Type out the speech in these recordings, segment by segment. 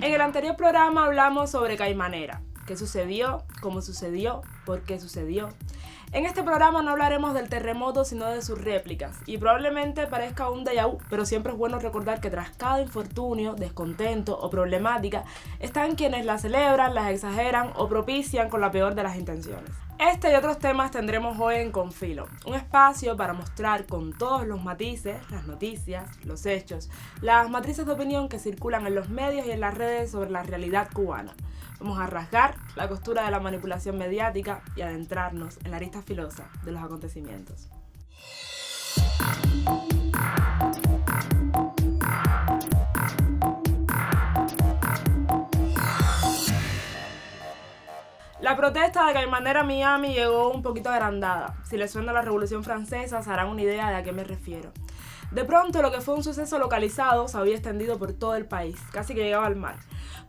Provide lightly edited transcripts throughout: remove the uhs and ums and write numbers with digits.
En el anterior programa hablamos sobre Caimanera, qué sucedió, cómo sucedió, por qué sucedió. En este programa no hablaremos del terremoto, sino de sus réplicas, y probablemente parezca un déjà vu, pero siempre es bueno recordar que tras cada infortunio, descontento o problemática, están quienes la celebran, las exageran o propician con la peor de las intenciones. Este y otros temas tendremos hoy en Confilo, un espacio para mostrar con todos los matices, las noticias, los hechos, las matrices de opinión que circulan en los medios y en las redes sobre la realidad cubana. Vamos a rasgar la costura de la manipulación mediática y adentrarnos en la arista filosa de los acontecimientos. La protesta de Caimanera Miami llegó un poquito agrandada. Si les suena la Revolución Francesa, se harán una idea de a qué me refiero. De pronto, lo que fue un suceso localizado se había extendido por todo el país, casi que llegaba al mar.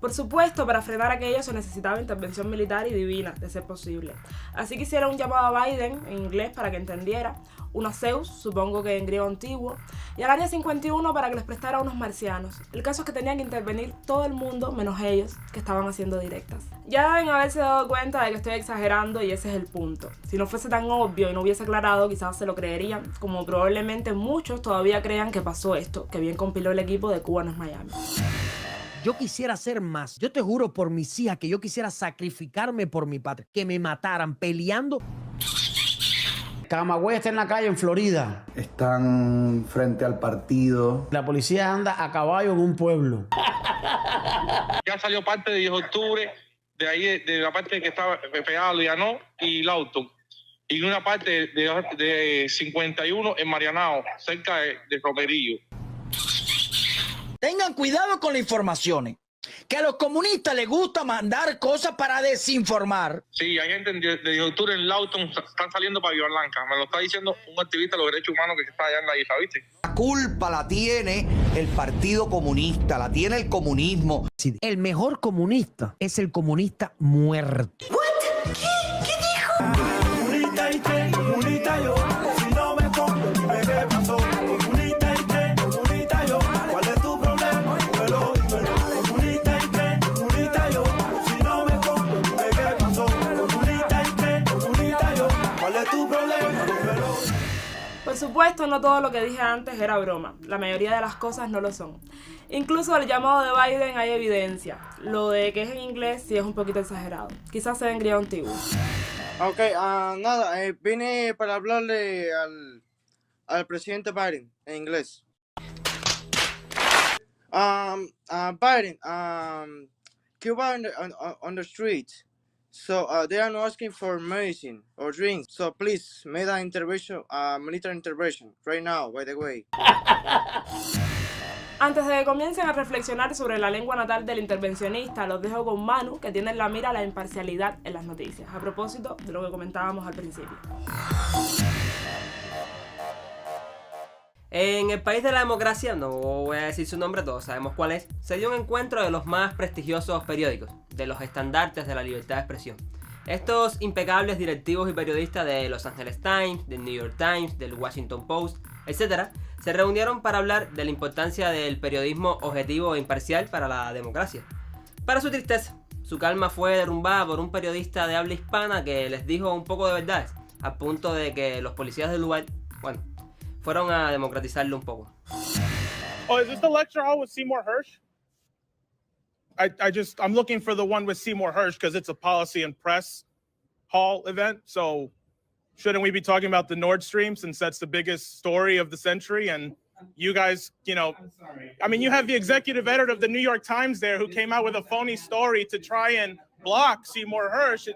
Por supuesto, para frenar aquello se necesitaba intervención militar y divina, de ser posible. Así que hicieron un llamado a Biden, en inglés para que entendiera, uno a Zeus, supongo que en griego antiguo, y al Área 51 para que les prestara unos marcianos. El caso es que tenían que intervenir todo el mundo, menos ellos, que estaban haciendo directas. Ya deben haberse dado cuenta de que estoy exagerando y ese es el punto. Si no fuese tan obvio y no hubiese aclarado, quizás se lo creerían, como probablemente muchos todavía crean que pasó esto, que bien compiló el equipo de Cuba no es Miami. Yo quisiera hacer más. Yo te juro por mis hijas que yo quisiera sacrificarme por mi patria. Que me mataran peleando. Camagüey está en la calle en Florida. Están frente al partido. La policía anda a caballo en un pueblo. Ya salió parte de 10 de octubre, de ahí de la parte que estaba pegada a Luyanó y Lawton. Y una parte de 51 en Marianao, cerca de Romerillo. Tengan cuidado con las informaciones. Que a los comunistas les gusta mandar cosas para desinformar. Sí, hay gente de 10 de octubre en Lawton, están saliendo para Villa Blanca. Me lo está diciendo un activista de los derechos humanos que está allá en la isla, ¿viste? La culpa la tiene el Partido Comunista, la tiene el comunismo. Sí, el mejor comunista es el comunista muerto. ¿What? ¿Qué dijo? Comunista y te, comunista yo. Si no me pongo, dime qué pasó. Comunista y te, comunista yo. ¿Cuál es tu problema? Dímelo, dímelo. Comunista y te, comunista yo. Si no me pongo, dime qué pasó. Comunista y te, comunista yo. ¿Cuál es tu problema? Dímelo. Por supuesto, no todo lo que dije antes era broma. La mayoría de las cosas no lo son. Incluso del llamado de Biden hay evidencia. Lo de que es en inglés sí es un poquito exagerado. Quizás sea en griego antiguo. Ok, nada, vine para hablarle al presidente Biden en inglés. Biden, Cuba on the street. So they are not asking for medicine or drinks. So please make an intervention, military intervention right now, by the way. Antes de que comiencen a reflexionar sobre la lengua natal del intervencionista, los dejo con Manu, que tiene en la mira la imparcialidad en las noticias, a propósito de lo que comentábamos al principio. En el país de la democracia, no voy a decir su nombre, todos sabemos cuál es, se dio un encuentro de los más prestigiosos periódicos, de los estandartes de la libertad de expresión. Estos impecables directivos y periodistas de Los Angeles Times, del New York Times, del Washington Post, etc., se reunieron para hablar de la importancia del periodismo objetivo e imparcial para la democracia. Para su tristeza, su calma fue derrumbada por un periodista de habla hispana que les dijo un poco de verdades, al punto de que los policías del lugar, fueron a democratizarlo un poco. Oh, is this the lecture hall with Seymour Hersh? I'm looking for the one with Seymour Hersh because it's a policy and press hall event. So shouldn't we be talking about the Nord Stream since that's the biggest story of the century? And you guys, you know, I mean, you have the executive editor of the New York Times there who came out with a phony story to try and block Seymour Hersh.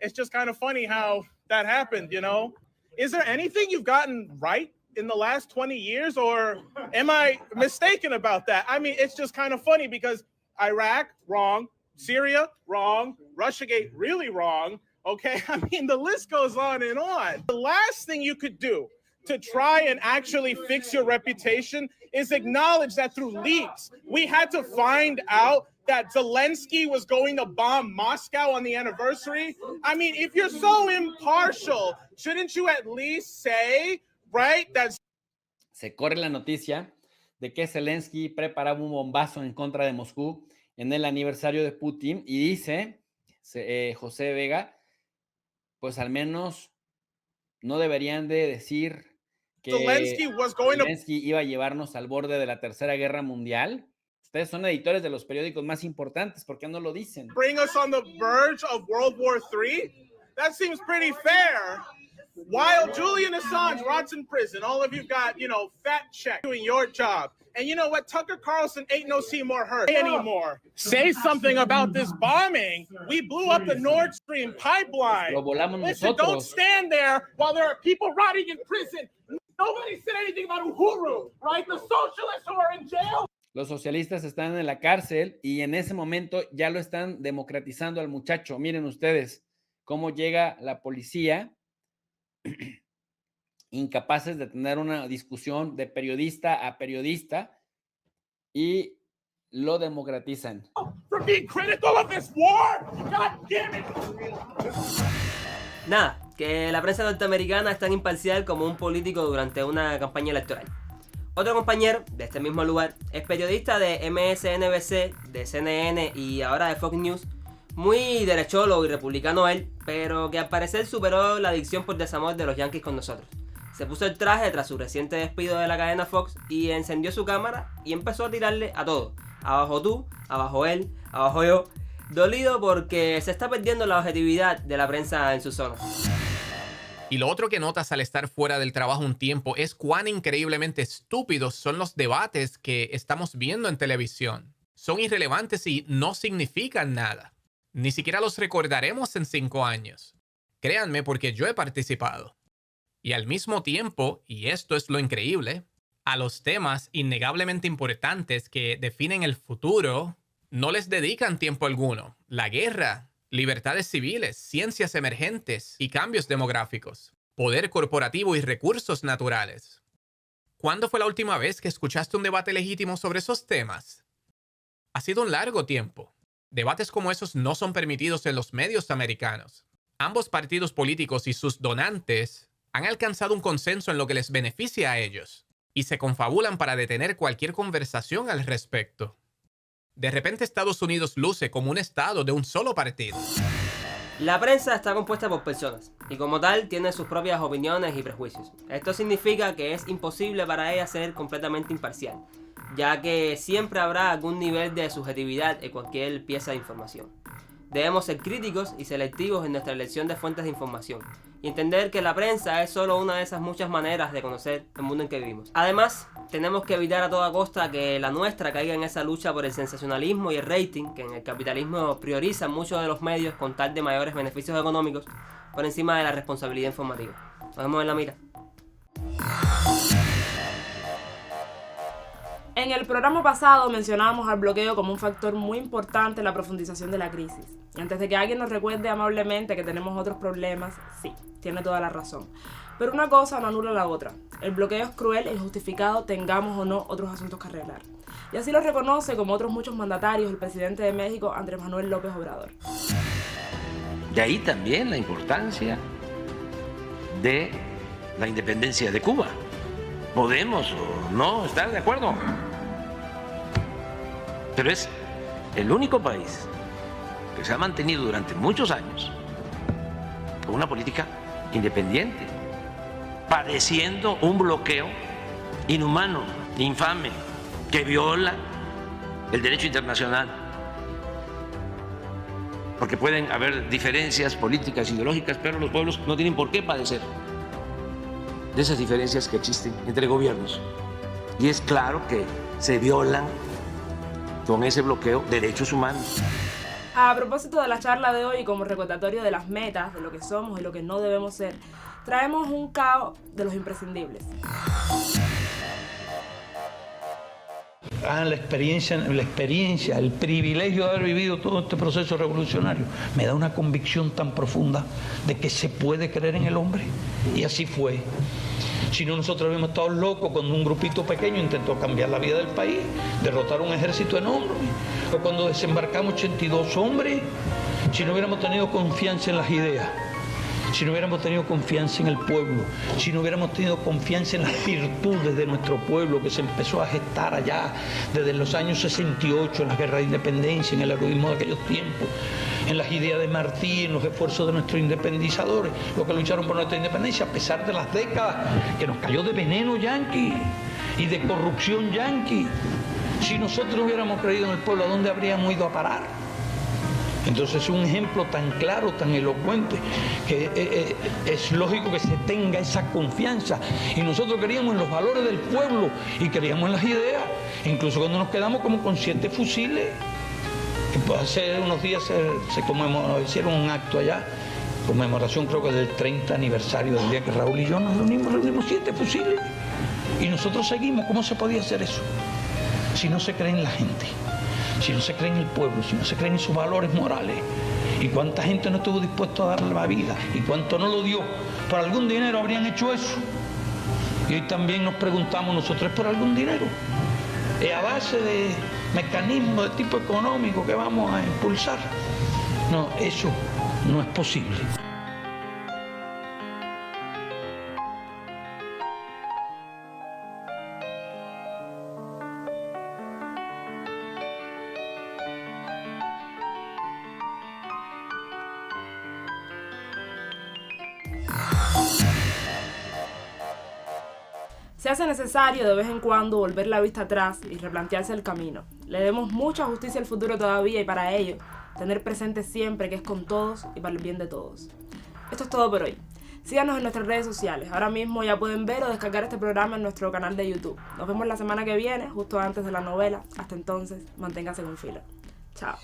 It's just kind of funny how that happened, you know? Is there anything you've gotten right in the last 20 years, or am I mistaken about that? I mean, it's just kind of funny because Iraq, wrong. Syria, wrong. Russiagate, really wrong. Okay, I mean, the list goes on and on. The last thing you could do to try and actually fix your reputation is acknowledge that through leaks, we had to find out that Zelensky was going to bomb Moscow on the anniversary. I mean, if you're so impartial, shouldn't you at least say, right, that... Se corre la noticia de que Zelensky preparaba un bombazo en contra de Moscú en el aniversario de Putin y dice, José Vega, pues al menos no deberían de decir que Zelensky iba a llevarnos al borde de la Tercera Guerra Mundial. Ustedes son editores de los periódicos más importantes, ¿por qué no lo dicen? Bring us on the verge of World War III? That seems pretty fair. While Julian Assange rots in prison, all of you got, fat check doing your job. And you know what? Tucker Carlson ain't no Seymour Hersh anymore. Say something about this bombing. We blew up the Nord Stream pipeline. Lo volamos Listen, don't stand there while there are people rotting in prison. Nobody said anything about Uhuru, right? The socialists who are in jail. Los socialistas están en la cárcel y en ese momento ya lo están democratizando al muchacho. Miren ustedes cómo llega la policía, incapaces de tener una discusión de periodista a periodista y lo democratizan. Nada, que la prensa norteamericana es tan imparcial como un político durante una campaña electoral. Otro compañero de este mismo lugar es periodista de MSNBC, de CNN y ahora de Fox News, muy derechólogo y republicano él, pero que al parecer superó la adicción por desamor de los Yankees con nosotros. Se puso el traje tras su reciente despido de la cadena Fox y encendió su cámara y empezó a tirarle a todo. Abajo tú, abajo él, abajo yo. Dolido porque se está perdiendo la objetividad de la prensa en su zona. Y lo otro que notas al estar fuera del trabajo un tiempo es cuán increíblemente estúpidos son los debates que estamos viendo en televisión. Son irrelevantes y no significan nada. Ni siquiera los recordaremos en 5 años. Créanme, porque yo he participado. Y al mismo tiempo, y esto es lo increíble, a los temas innegablemente importantes que definen el futuro, no les dedican tiempo alguno. La guerra, libertades civiles, ciencias emergentes y cambios demográficos, poder corporativo y recursos naturales. ¿Cuándo fue la última vez que escuchaste un debate legítimo sobre esos temas? Ha sido un largo tiempo. Debates como esos no son permitidos en los medios americanos. Ambos partidos políticos y sus donantes han alcanzado un consenso en lo que les beneficia a ellos y se confabulan para detener cualquier conversación al respecto. De repente Estados Unidos luce como un estado de un solo partido. La prensa está compuesta por personas y como tal tiene sus propias opiniones y prejuicios. Esto significa que es imposible para ella ser completamente imparcial, ya que siempre habrá algún nivel de subjetividad en cualquier pieza de información. Debemos ser críticos y selectivos en nuestra elección de fuentes de información y entender que la prensa es solo una de esas muchas maneras de conocer el mundo en que vivimos. Además, tenemos que evitar a toda costa que la nuestra caiga en esa lucha por el sensacionalismo y el rating que en el capitalismo priorizan muchos de los medios con tal de mayores beneficios económicos por encima de la responsabilidad informativa. Nos vemos en la mira. En el programa pasado mencionábamos al bloqueo como un factor muy importante en la profundización de la crisis. Y antes de que alguien nos recuerde amablemente que tenemos otros problemas, sí, tiene toda la razón. Pero una cosa no anula la otra. El bloqueo es cruel e injustificado, tengamos o no otros asuntos que arreglar. Y así lo reconoce, como otros muchos mandatarios, el presidente de México, Andrés Manuel López Obrador. De ahí también la importancia de la independencia de Cuba. Podemos o no estar de acuerdo, pero es el único país que se ha mantenido durante muchos años con una política independiente, padeciendo un bloqueo inhumano, infame, que viola el derecho internacional. Porque pueden haber diferencias políticas, ideológicas, pero los pueblos no tienen por qué padecer de esas diferencias que existen entre gobiernos. Y es claro que se violan con ese bloqueo derechos humanos. A propósito de la charla de hoy, como recordatorio de las metas, de lo que somos y lo que no debemos ser, traemos un caos de los imprescindibles. La experiencia, el privilegio de haber vivido todo este proceso revolucionario, me da una convicción tan profunda de que se puede creer en el hombre. Y así fue. Si no, nosotros habíamos estado locos cuando un grupito pequeño intentó cambiar la vida del país, derrotar un ejército enorme. O cuando desembarcamos 82 hombres, si no hubiéramos tenido confianza en las ideas, si no hubiéramos tenido confianza en el pueblo, si no hubiéramos tenido confianza en las virtudes de nuestro pueblo que se empezó a gestar allá desde los años 68, en la guerra de independencia, en el heroísmo de aquellos tiempos, en las ideas de Martí, en los esfuerzos de nuestros independizadores, los que lucharon por nuestra independencia, a pesar de las décadas que nos cayó de veneno yanqui y de corrupción yanqui. Si nosotros hubiéramos creído en el pueblo, ¿a dónde habríamos ido a parar? Entonces es un ejemplo tan claro, tan elocuente, que es lógico que se tenga esa confianza. Y nosotros creíamos en los valores del pueblo y creíamos en las ideas, incluso cuando nos quedamos como con 7 fusiles. Hace unos días hicieron un acto allá, conmemoración creo que del 30 aniversario del día que Raúl y yo nos reunimos 7 fusiles. Y nosotros seguimos. ¿Cómo se podía hacer eso? Si no se cree en la gente, si no se cree en el pueblo, si no se cree en sus valores morales. ¿Y cuánta gente no estuvo dispuesto a darle la vida? ¿Y cuánto no lo dio? ¿Por algún dinero habrían hecho eso? Y hoy también nos preguntamos nosotros, ¿es por algún dinero? ¿Es a base de mecanismos de tipo económico que vamos a impulsar? No, eso no es posible. Se hace necesario de vez en cuando volver la vista atrás y replantearse el camino. Le demos mucha justicia al futuro todavía y para ello, tener presente siempre que es con todos y para el bien de todos. Esto es todo por hoy. Síganos en nuestras redes sociales. Ahora mismo ya pueden ver o descargar este programa en nuestro canal de YouTube. Nos vemos la semana que viene, justo antes de la novela. Hasta entonces, manténgase con filo. Chao.